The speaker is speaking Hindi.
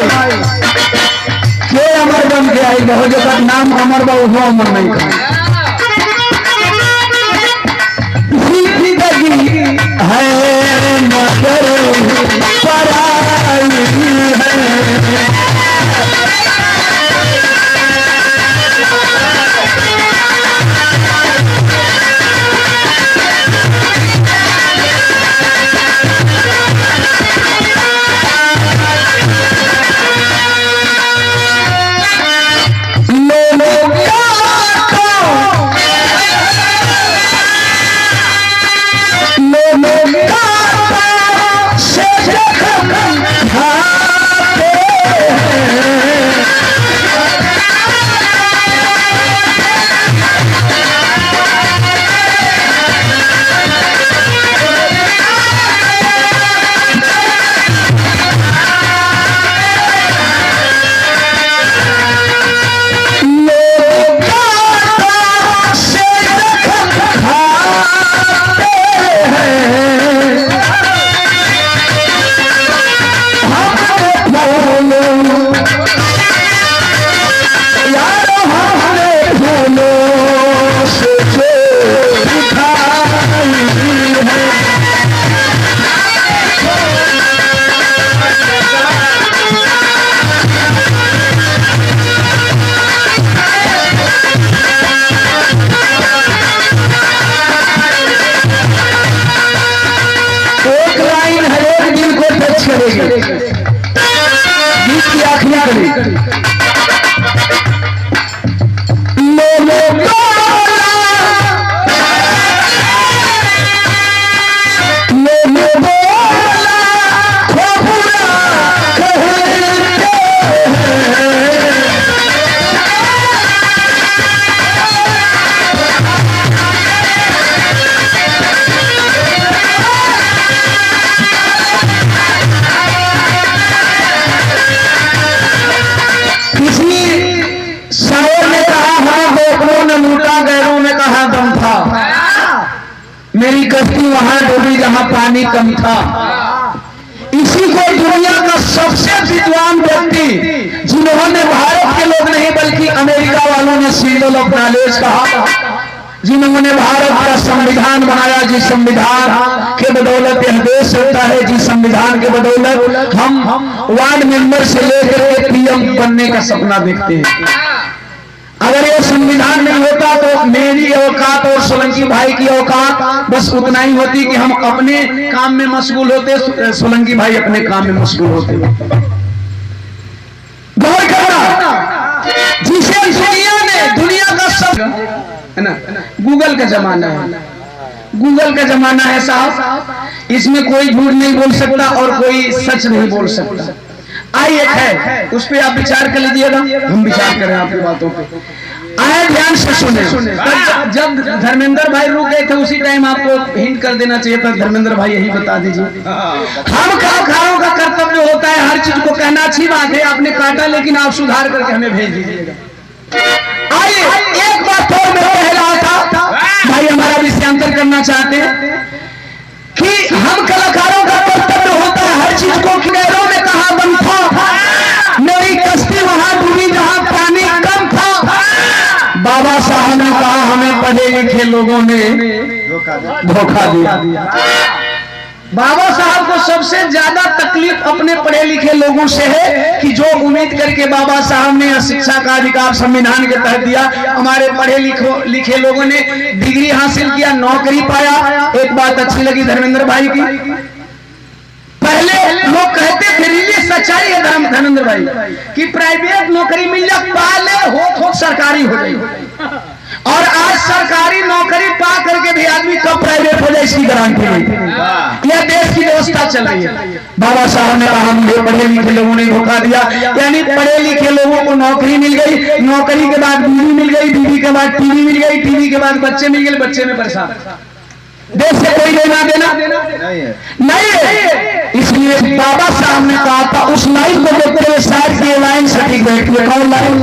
के अमर बन के आई बहुत जगह नाम अमर बाबू हो अमर नहीं कर है मगर पराई है मेरी कश्ती वहां डूबी जहां पानी कम था। इसी को दुनिया का सबसे विद्वान व्यक्ति जिन्होंने भारत के लोग नहीं बल्कि अमेरिका वालों ने सिंबल ऑफ नॉलेज कहा, जिन्होंने भारत का संविधान बनाया, जिस संविधान के बदौलत यह देश चलता है, जिस संविधान के बदौलत हम वार्ड मेंबर से लेकर पीएम बनने का सपना देखते हैं। अगर ये संविधान नहीं होता तो मेरी औकात और सोलंकी भाई की औकात बस उतना ही होती कि हम अपने काम में मशगूल होते, सोलंकी भाई अपने काम में मशगूल होते। गौर करना, जिसे दुनिया का सब है ना, गूगल का जमाना है, गूगल का जमाना है साहब, इसमें कोई झूठ नहीं बोल सकता और कोई सच नहीं बोल सकता। आई एक है, उस पर आप विचार कर लीजिएगा, हम विचार करें आपकी बातों पे। आए ध्यान से सुने। जब धर्मेंद्र भाई रुक गए थे उसी टाइम आपको हिंट कर देना चाहिए था, धर्मेंद्र भाई यही बता दीजिए। हम कलाकारों का कर्तव्य होता है हर चीज को कहना, अच्छी बात है आपने काटा, लेकिन आप सुधार करके हमें भेज दीजिएगा। आइए एक बात और मैं कह रहा था भाई, हमारा विषयांतर करना चाहते हैं कि हम कलाकारों का कर्तव्य होता है हर चीज को, किनारों में कहा बंद था, मेरी कश्ती वहां डूबी जहां पानी कम था। बाबा साहब ने कहा हमें पढ़े लिखे लोगों ने धोखा दिया। बाबा साहब को सबसे ज्यादा तकलीफ अपने पढ़े लिखे लोगों से है कि जो उम्मीद करके बाबा साहब ने शिक्षा का अधिकार संविधान के तहत दिया, हमारे पढ़े लिखे लोगों ने डिग्री हासिल किया, नौकरी पाया। एक बात अच्छी लगी धर्मेंद्र भाई की, पहले लोग कहते थे रिलीज सच्चाई है धर्मेंद्र भाई कि प्राइवेट नौकरी मिल जाए, पहले हो सरकारी हो जाए, और आज सरकारी नौकरी पा करके भी आदमी कब प्राइवेट हो जाए इसकी गारंटी नहीं। यह देश की व्यवस्था चल रही है। बाबा साहब ने कहा मुझे पढ़े लिखे लोगों ने धोखा दिया, यानी पढ़े लिखे लोगों को नौकरी मिल गई, नौकरी के बाद बीवी मिल गई, बीवी के बाद टीवी मिल गई, टीवी के बाद बच्चे मिल गए, बच्चे में परेशान। देश से कोई लेना देना नहीं है। इसलिए बाबा साहब ने कहा था उस लाइन को देखते हुए शायद ये लाइन सटीक बैठी है। कौन लाइन?